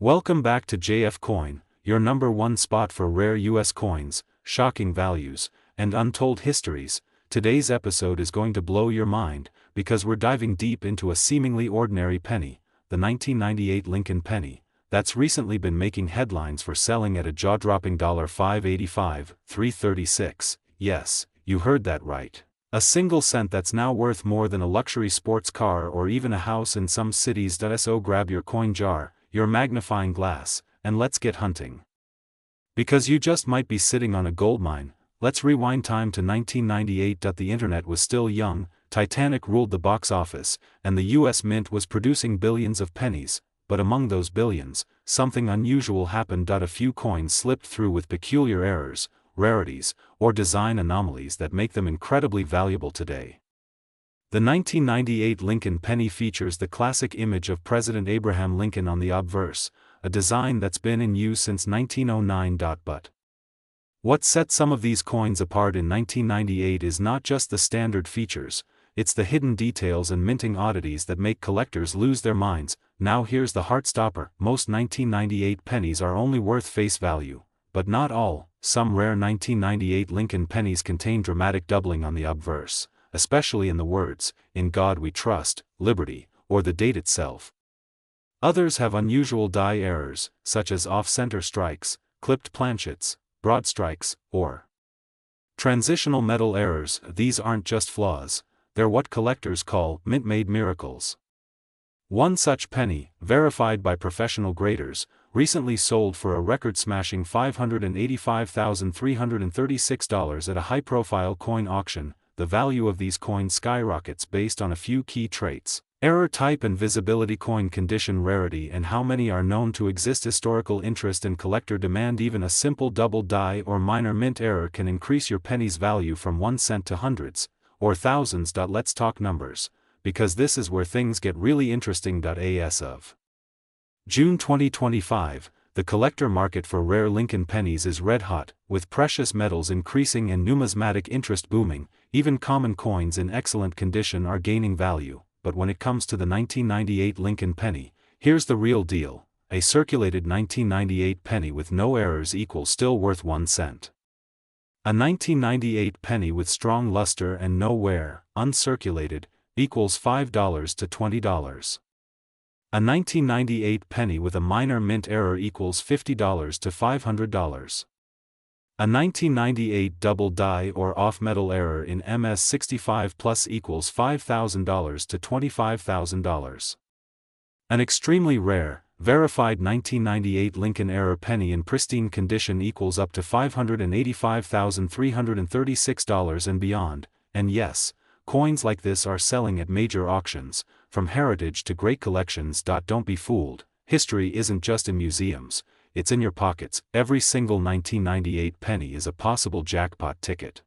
Welcome back to JF Coin, your number one spot for rare US coins, shocking values, and untold histories. Today's episode is going to blow your mind, because we're diving deep into a seemingly ordinary penny, the 1998 Lincoln penny, that's recently been making headlines for selling at a jaw-dropping $5.85, $3.36. Yes, you heard that right. A single cent that's now worth more than a luxury sports car or even a house in some cities. So grab your coin jar, your magnifying glass, and let's get hunting. Because you just might be sitting on a goldmine. Let's rewind time to 1998. The internet was still young, Titanic ruled the box office, and the US Mint was producing billions of pennies, but among those billions, something unusual happened. A few coins slipped through with peculiar errors, rarities, or design anomalies that make them incredibly valuable today. The 1998 Lincoln penny features the classic image of President Abraham Lincoln on the obverse, a design that's been in use since 1909. But what set some of these coins apart in 1998 is not just the standard features, it's the hidden details and minting oddities that make collectors lose their minds. Now here's the heartstopper: most 1998 pennies are only worth face value, but not all. Some rare 1998 Lincoln pennies contain dramatic doubling on the obverse, especially in the words, "In God We Trust," "Liberty," or the date itself. Others have unusual die errors, such as off-center strikes, clipped planchets, broad strikes, or transitional metal errors. These aren't just flaws, they're what collectors call mint-made miracles. One such penny, verified by professional graders, recently sold for a record-smashing $585,336 at a high-profile coin auction. The value of these coins skyrockets based on a few key traits: error type and visibility, coin condition, rarity, and how many are known to exist. Historical interest and collector demand. Even a simple double die or minor mint error can increase your penny's value from 1 cent to hundreds, or thousands. Let's talk numbers, because this is where things get really interesting. As of June 2025, the collector market for rare Lincoln pennies is red hot, with precious metals increasing and numismatic interest booming. Even common coins in excellent condition are gaining value. But when it comes to the 1998 Lincoln penny, here's the real deal: a circulated 1998 penny with no errors equals still worth 1 cent. A 1998 penny with strong luster and no wear, uncirculated, equals $5 to $20. A 1998 penny with a minor mint error equals $50 to $500. A 1998 double die or off-metal error in MS65 plus equals $5,000 to $25,000. An extremely rare, verified 1998 Lincoln error penny in pristine condition equals up to $585,336 and beyond. And yes, coins like this are selling at major auctions, from heritage to great collections. Don't be fooled, history isn't just in museums, it's in your pockets. Every single 1998 penny is a possible jackpot ticket.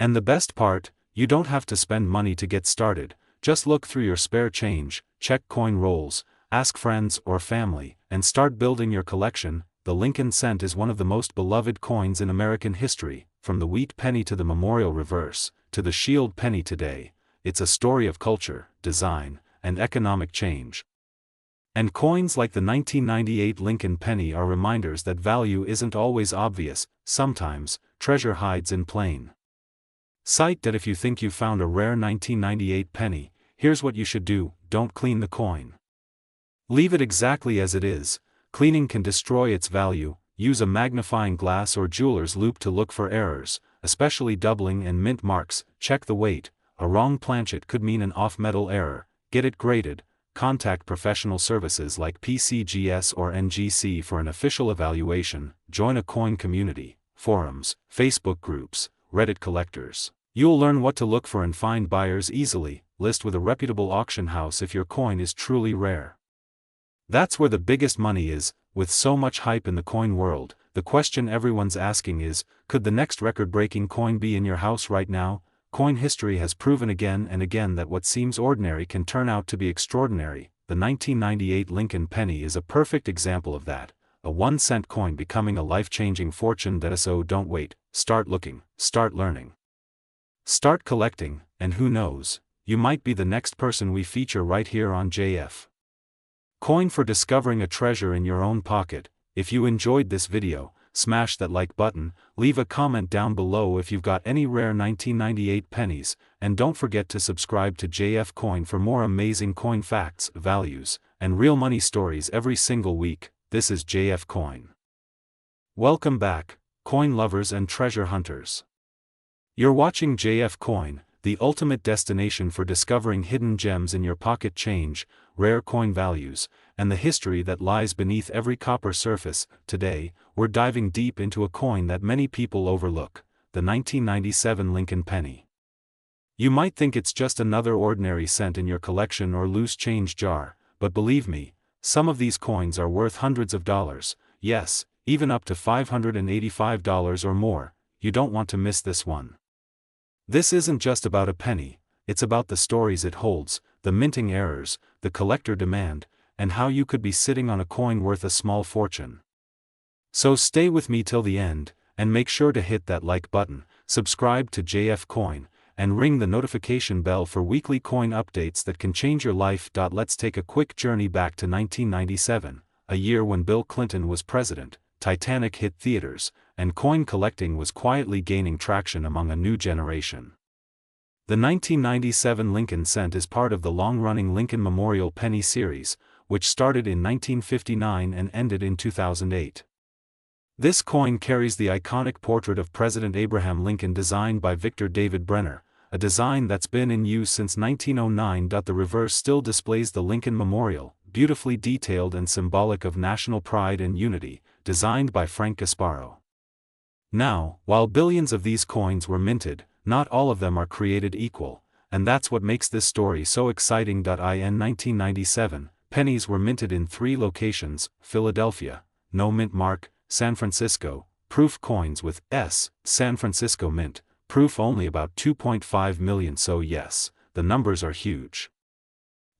And the best part, you don't have to spend money to get started. Just look through your spare change, check coin rolls, ask friends or family, and start building your collection. The Lincoln cent is one of the most beloved coins in American history, from the wheat penny to the memorial reverse, to the shield penny today. It's a story of culture, design, and economic change. And coins like the 1998 Lincoln penny are reminders that value isn't always obvious. Sometimes, treasure hides in plain sight. If you think you found a rare 1998 penny, here's what you should do: don't clean the coin. Leave it exactly as it is. Cleaning can destroy its value. Use a magnifying glass or jeweler's loupe to look for errors, especially doubling and mint marks. Check the weight. A wrong planchet could mean an off-metal error. Get it graded. Contact professional services like PCGS or NGC for an official evaluation. Join a coin community, forums, Facebook groups, Reddit collectors. You'll learn what to look for and find buyers easily. List with a reputable auction house if your coin is truly rare. That's where the biggest money is. With so much hype in the coin world, the question everyone's asking is, could the next record-breaking coin be in your house right now? Coin history has proven again and again that what seems ordinary can turn out to be extraordinary. The 1998 Lincoln penny is a perfect example of that, a 1-cent coin becoming a life-changing fortune. So don't wait, start looking, start learning, start collecting, and who knows, you might be the next person we feature right here on JF Coin for discovering a treasure in your own pocket. If you enjoyed this video, smash that like button, leave a comment down below if you've got any rare 1998 pennies, and don't forget to subscribe to JF Coin for more amazing coin facts, values, and real money stories every single week. This is JF Coin. Welcome back, coin lovers and treasure hunters. You're watching JF Coin, the ultimate destination for discovering hidden gems in your pocket change, rare coin values, and the history that lies beneath every copper surface. Today, we're diving deep into a coin that many people overlook, the 1997 Lincoln penny. You might think it's just another ordinary cent in your collection or loose change jar, but believe me, some of these coins are worth hundreds of dollars, yes, even up to $585 or more. You don't want to miss this one. This isn't just about a penny, it's about the stories it holds, the minting errors, the collector demand, and how you could be sitting on a coin worth a small fortune. So stay with me till the end, and make sure to hit that like button, subscribe to JF Coin, and ring the notification bell for weekly coin updates that can change your life. Let's take a quick journey back to 1997, a year when Bill Clinton was president, Titanic hit theaters, and coin collecting was quietly gaining traction among a new generation. The 1997 Lincoln cent is part of the long-running Lincoln Memorial Penny series, which started in 1959 and ended in 2008. This coin carries the iconic portrait of President Abraham Lincoln designed by Victor David Brenner, a design that's been in use since 1909. The reverse still displays the Lincoln Memorial, beautifully detailed and symbolic of national pride and unity, designed by Frank Gasparo. Now, while billions of these coins were minted, not all of them are created equal, and that's what makes this story so exciting. In 1997, pennies were minted in 3 locations: Philadelphia, no mint mark; San Francisco, proof coins with S, San Francisco Mint, proof only about 2.5 million. So yes, the numbers are huge.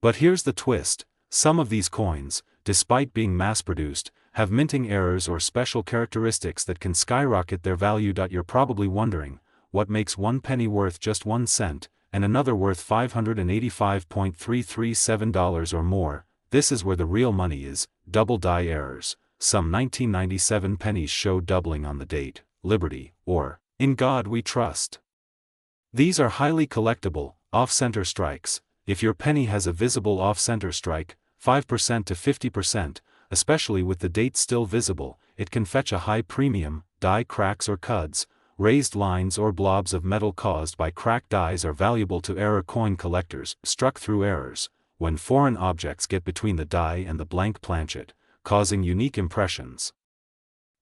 But here's the twist: some of these coins, despite being mass-produced, have minting errors or special characteristics that can skyrocket their value. You're probably wondering, what makes one penny worth just 1 cent, and another worth $585.337 or more? This is where the real money is: double die errors. Some 1997 pennies show doubling on the date, Liberty, or In God We Trust. These are highly collectible, off-center strikes. If your penny has a visible off-center strike, 5% to 50%, especially with the date still visible, it can fetch a high premium. Die cracks or cuds, raised lines or blobs of metal caused by cracked dies are valuable to error coin collectors. Struck through errors, when foreign objects get between the die and the blank planchet, causing unique impressions.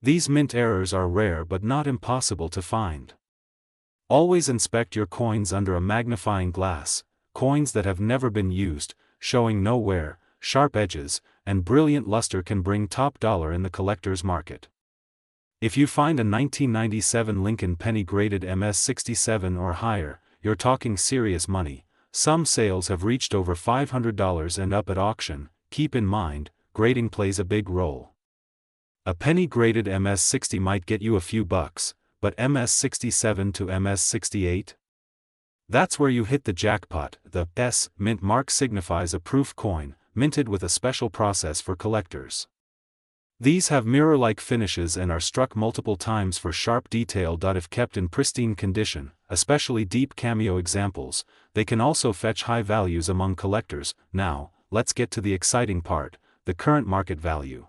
These mint errors are rare but not impossible to find. Always inspect your coins under a magnifying glass. Coins that have never been used, showing no wear, sharp edges, and brilliant luster can bring top dollar in the collector's market. If you find a 1997 Lincoln penny graded MS-67 or higher, you're talking serious money. Some sales have reached over $500 and up at auction. Keep in mind, grading plays a big role. A penny graded MS-60 might get you a few bucks, but MS-67 to MS-68? That's where you hit the jackpot. The S mint mark signifies a proof coin, minted with a special process for collectors. These have mirror-like finishes and are struck multiple times for sharp detail. If kept in pristine condition, especially deep cameo examples, they can also fetch high values among collectors. Now, let's get to the exciting part: the current market value.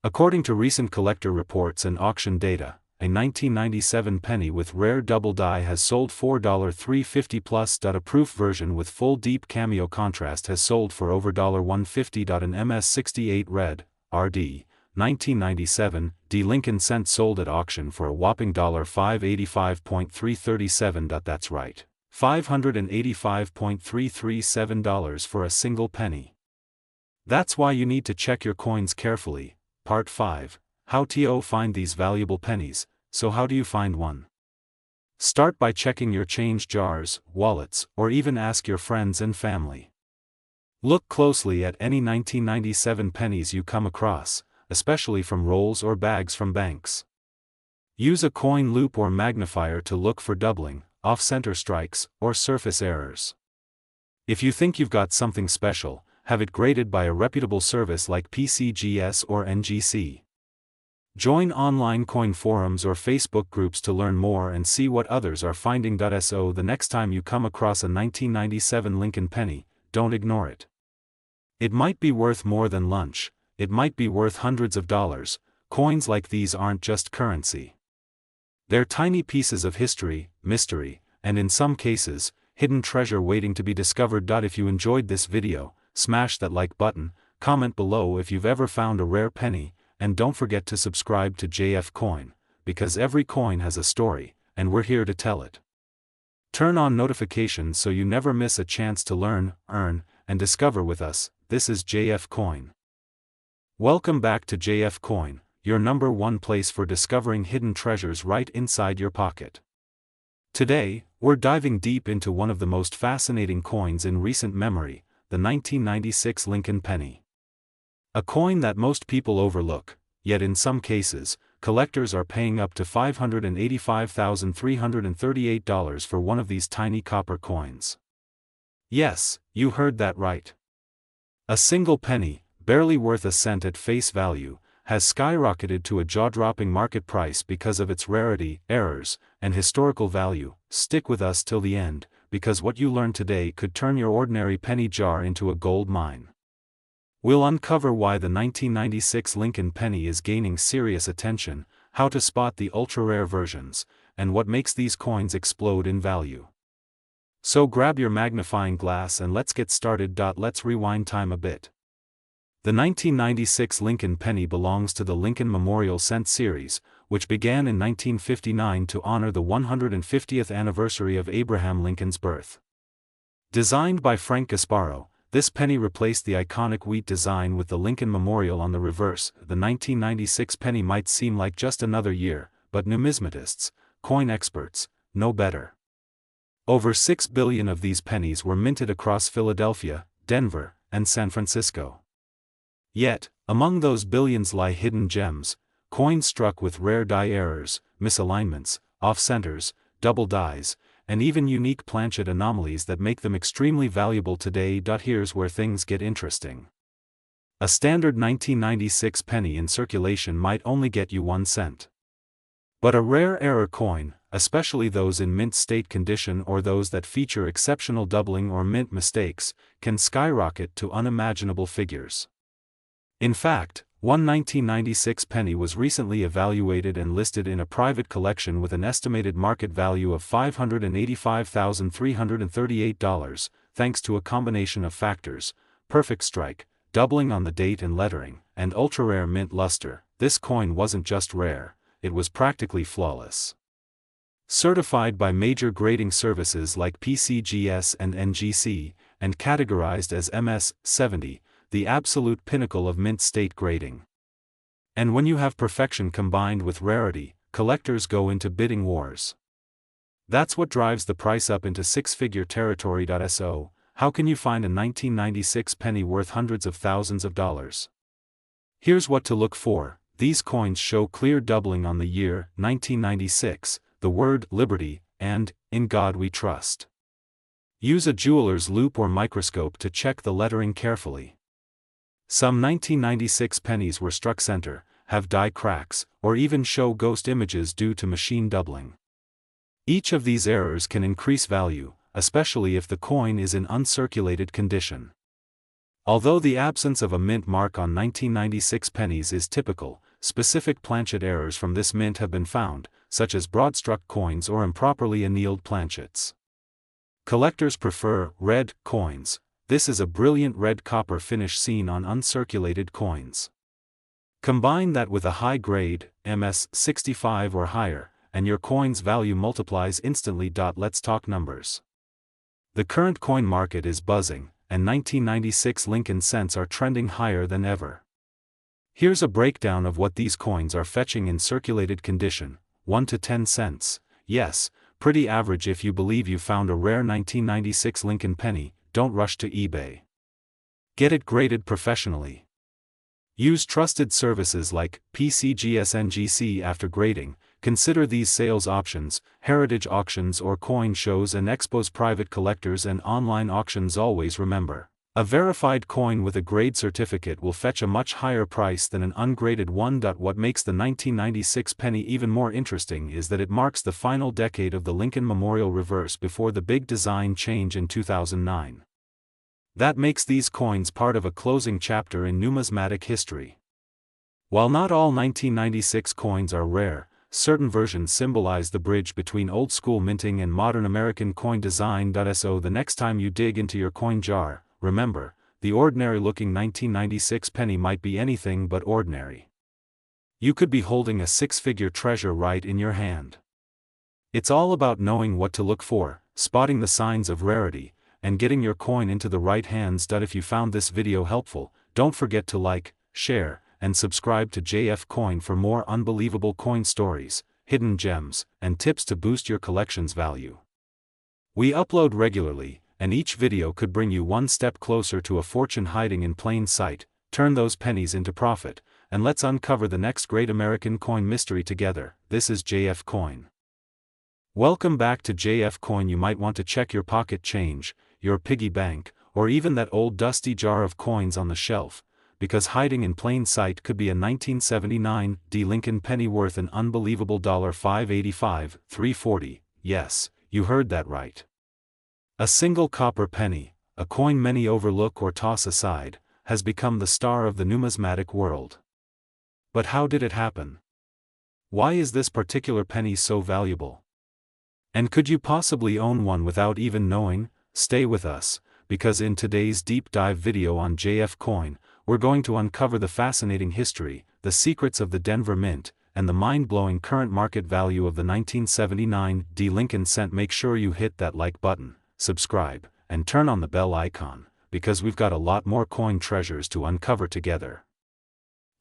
According to recent collector reports and auction data, a 1997 penny with rare double die has sold for $350 plus. A proof version with full deep cameo contrast has sold for over $150. An MS-68 red, RD, 1997, D Lincoln cent sold at auction for a whopping $585.337. That's right, $585.337 for a single penny. That's why you need to check your coins carefully. Part 5. How to find these valuable pennies. So how do you find one? Start by checking your change jars, wallets, or even ask your friends and family. Look closely at any 1997 pennies you come across, especially from rolls or bags from banks. Use a coin loop or magnifier to look for doubling, off-center strikes, or surface errors. If you think you've got something special, have it graded by a reputable service like PCGS or NGC. Join online coin forums or Facebook groups to learn more and see what others are finding. So the next time you come across a 1997 Lincoln penny, don't ignore it. It might be worth more than lunch, it might be worth hundreds of dollars. Coins like these aren't just currency. They're tiny pieces of history, mystery, and in some cases, hidden treasure waiting to be discovered. If you enjoyed this video, smash that like button, comment below if you've ever found a rare penny, and don't forget to subscribe to JF Coin, because every coin has a story, and we're here to tell it. Turn on notifications so you never miss a chance to learn, earn, and discover with us. This is JF Coin. Welcome back to JF Coin, your #1 place for discovering hidden treasures right inside your pocket. Today, we're diving deep into one of the most fascinating coins in recent memory, the 1996 Lincoln penny. A coin that most people overlook, yet in some cases, collectors are paying up to $585,338 for one of these tiny copper coins. Yes, you heard that right. A single penny, barely worth a cent at face value, has skyrocketed to a jaw-dropping market price because of its rarity, errors, and historical value. Stick with us till the end, because what you learn today could turn your ordinary penny jar into a gold mine. We'll uncover why the 1996 Lincoln penny is gaining serious attention, how to spot the ultra-rare versions, and what makes these coins explode in value. So grab your magnifying glass and let's get started. Let's rewind time a bit. The 1996 Lincoln penny belongs to the Lincoln Memorial Cent series, which began in 1959 to honor the 150th anniversary of Abraham Lincoln's birth. Designed by Frank Gasparo, this penny replaced the iconic wheat design with the Lincoln Memorial on the reverse. The 1996 penny might seem like just another year, but numismatists, coin experts, know better. Over 6 billion of these pennies were minted across Philadelphia, Denver, and San Francisco. Yet, among those billions lie hidden gems, coins struck with rare die errors, misalignments, off-centers, double dies, and even unique planchet anomalies that make them extremely valuable today. Here's where things get interesting. A standard 1996 penny in circulation might only get you 1 cent. But a rare error coin, especially those in mint state condition or those that feature exceptional doubling or mint mistakes, can skyrocket to unimaginable figures. In fact, one 1996 penny was recently evaluated and listed in a private collection with an estimated market value of $585,338, thanks to a combination of factors: perfect strike, doubling on the date and lettering, and ultra-rare mint luster. This coin wasn't just rare, it was practically flawless. Certified by major grading services like PCGS and NGC, and categorized as MS-70, the absolute pinnacle of mint state grading. And when you have perfection combined with rarity, collectors go into bidding wars. That's what drives the price up into six-figure territory. So, how can you find a 1996 penny worth hundreds of thousands of dollars? Here's what to look for. These coins show clear doubling on the year 1996, the word liberty, and in God we trust. Use a jeweler's loupe or microscope to check the lettering carefully. Some 1996 pennies were struck center, have die cracks, or even show ghost images due to machine doubling. Each of these errors can increase value, especially if the coin is in uncirculated condition. Although the absence of a mint mark on 1996 pennies is typical, specific planchet errors from this mint have been found, such as broad-struck coins or improperly annealed planchets. Collectors prefer red coins. This is a brilliant red copper finish seen on uncirculated coins. Combine that with a high grade, MS-65 or higher, and your coin's value multiplies instantly. Let's talk numbers. The current coin market is buzzing, and 1996 Lincoln cents are trending higher than ever. Here's a breakdown of what these coins are fetching in circulated condition: 1 to 10 cents. Yes, pretty average if you believe you found a rare 1996 Lincoln penny. Don't rush to eBay. Get it graded professionally. Use trusted services like PCGS NGC after grading. Consider these sales options: heritage auctions or coin shows and expos. Private collectors and online auctions. Always remember, A verified coin with a grade certificate will fetch a much higher price than an ungraded one. What makes the 1996 penny even more interesting is that it marks the final decade of the Lincoln Memorial reverse before the big design change in 2009. That makes these coins part of a closing chapter in numismatic history. While not all 1996 coins are rare, certain versions symbolize the bridge between old-school minting and modern American coin design. So the next time you dig into your coin jar, remember, the ordinary-looking 1996 penny might be anything but ordinary. You could be holding a six-figure treasure right in your hand. It's all about knowing what to look for, spotting the signs of rarity, and getting your coin into the right hands. If you found this video helpful, don't forget to like, share, and subscribe to JF Coin for more unbelievable coin stories, hidden gems, and tips to boost your collection's value. We upload regularly, and each video could bring you one step closer to a fortune hiding in plain sight. Turn those pennies into profit, and let's uncover the next great American coin mystery together. This is JF Coin. Welcome back to JF Coin. You might want to check your pocket change, your piggy bank, or even that old dusty jar of coins on the shelf, because hiding in plain sight could be a 1979 Lincoln penny worth an unbelievable $5.85, $3.40. Yes, you heard that right. A single copper penny, a coin many overlook or toss aside, has become the star of the numismatic world. But how did it happen? Why is this particular penny so valuable? And could you possibly own one without even knowing? Stay with us, because in today's deep dive video on JF Coin, we're going to uncover the fascinating history, the secrets of the Denver Mint, and the mind-blowing current market value of the 1979 Lincoln cent. Make sure you hit that like button, subscribe, and turn on the bell icon, because we've got a lot more coin treasures to uncover together.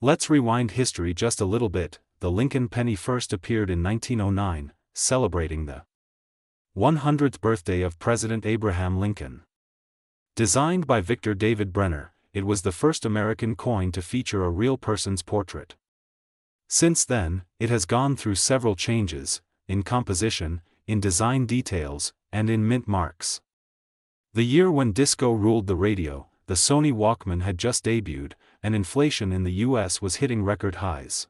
Let's rewind history just a little bit. The Lincoln penny first appeared in 1909, celebrating the 100th birthday of President Abraham Lincoln. Designed by Victor David Brenner, it was the first American coin to feature a real person's portrait. Since then, it has gone through several changes, in composition, in design details, and in mint marks. The year when disco ruled the radio, the Sony Walkman had just debuted, and inflation in the US was hitting record highs.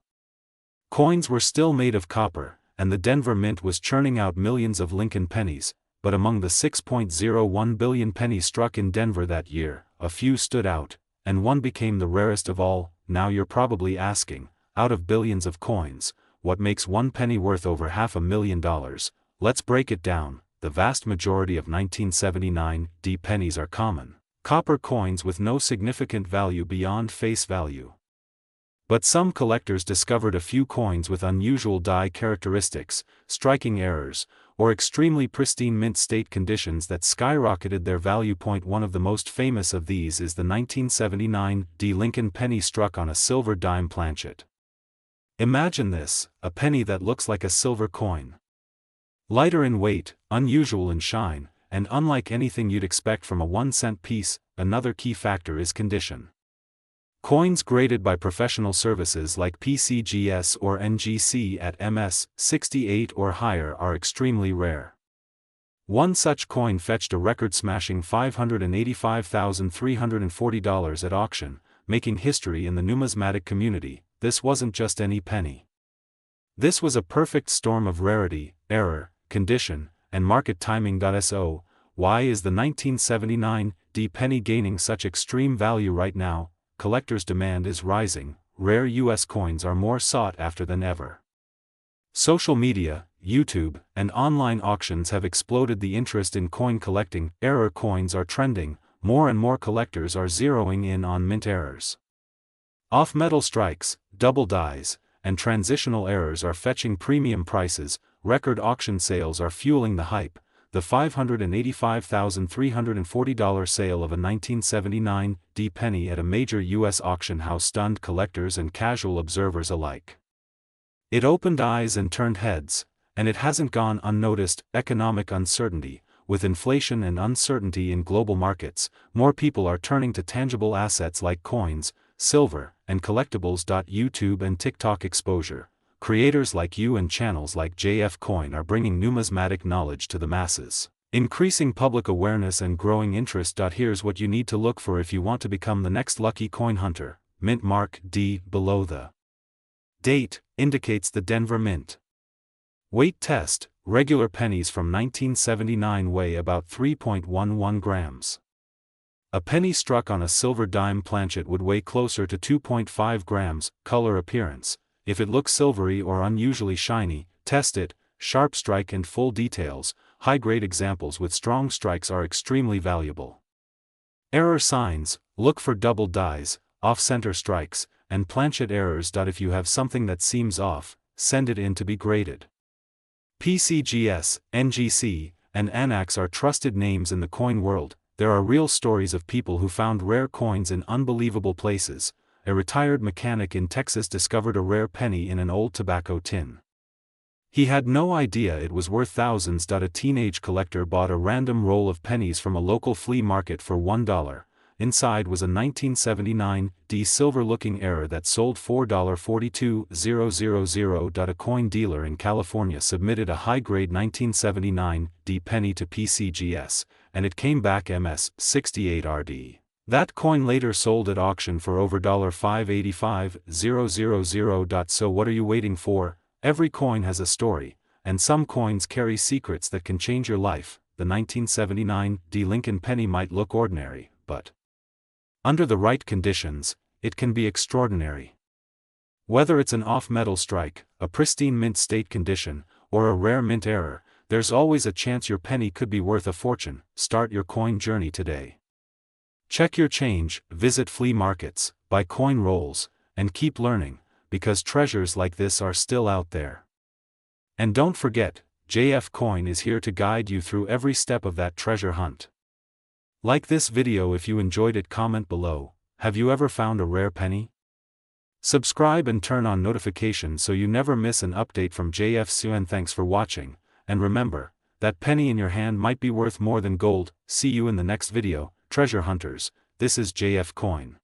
Coins were still made of copper, and the Denver Mint was churning out millions of Lincoln pennies, but among the 6.01 billion pennies struck in Denver that year, a few stood out, and one became the rarest of all. Now you're probably asking, out of billions of coins, what makes one penny worth over $500,000? Let's break it down. The vast majority of 1979 pennies are common copper coins with no significant value beyond face value. But some collectors discovered a few coins with unusual die characteristics, striking errors, or extremely pristine mint state conditions that skyrocketed their value. One of the most famous of these is the 1979 Lincoln penny struck on a silver dime planchet. Imagine this, a penny that looks like a silver coin. Lighter in weight, unusual in shine, and unlike anything you'd expect from a 1-cent piece. Another key factor is condition. Coins graded by professional services like PCGS or NGC at MS 68 or higher are extremely rare. One such coin fetched a record-smashing $585,340 at auction, making history in the numismatic community. This wasn't just any penny. This was a perfect storm of rarity, error, condition, and market timing. So, why is the 1979 penny gaining such extreme value right now? Collectors' demand is rising. Rare US coins are more sought after than ever. Social media, YouTube, and online auctions have exploded the interest in coin collecting. Error coins are trending. More and more collectors are zeroing in on mint errors. Off-metal strikes, double dies, and transitional errors are fetching premium prices. Record auction sales are fueling the hype. The $585,340 sale of a 1979 penny at a major U.S. auction house stunned collectors and casual observers alike. It opened eyes and turned heads, and it hasn't gone unnoticed. Economic uncertainty. With inflation and uncertainty in global markets, more people are turning to tangible assets like coins, silver, and collectibles. YouTube and TikTok exposure. Creators like you and channels like JF Coin are bringing numismatic knowledge to the masses. Increasing public awareness and growing interest. Here's what you need to look for if you want to become the next lucky coin hunter. Mint mark D below the date indicates the Denver Mint. Weight test: regular pennies from 1979 weigh about 3.11 grams. A penny struck on a silver dime planchet would weigh closer to 2.5 grams. Color appearance: if it looks silvery or unusually shiny, test it. Sharp strike and full details: high-grade examples with strong strikes are extremely valuable. Error signs: look for double dies, off-center strikes, and planchet errors. If you have something that seems off, send it in to be graded. PCGS, NGC, and Anax are trusted names in the coin world. There are real stories of people who found rare coins in unbelievable places. A retired mechanic in Texas discovered a rare penny in an old tobacco tin. He had no idea it was worth thousands. A teenage collector bought a random roll of pennies from a local flea market for $1. Inside was a 1979 D silver-looking error that sold $4.42000. A coin dealer in California submitted a high-grade 1979 D penny to PCGS, and it came back MS-68RD. That coin later sold at auction for over $585,000. So what are you waiting for? Every coin has a story, and some coins carry secrets that can change your life. The 1979 D Lincoln penny might look ordinary, but under the right conditions, it can be extraordinary. Whether it's an off-metal strike, a pristine mint state condition, or a rare mint error, there's always a chance your penny could be worth a fortune. Start your coin journey today. Check your change, visit flea markets, buy coin rolls, and keep learning, because treasures like this are still out there. And don't forget, JF Coin is here to guide you through every step of that treasure hunt. Like this video if you enjoyed it. Comment below, have you ever found a rare penny? Subscribe and turn on notifications so you never miss an update from JF Coin. Thanks for watching, and remember, that penny in your hand might be worth more than gold. See you in the next video, treasure hunters. This is JF Coin.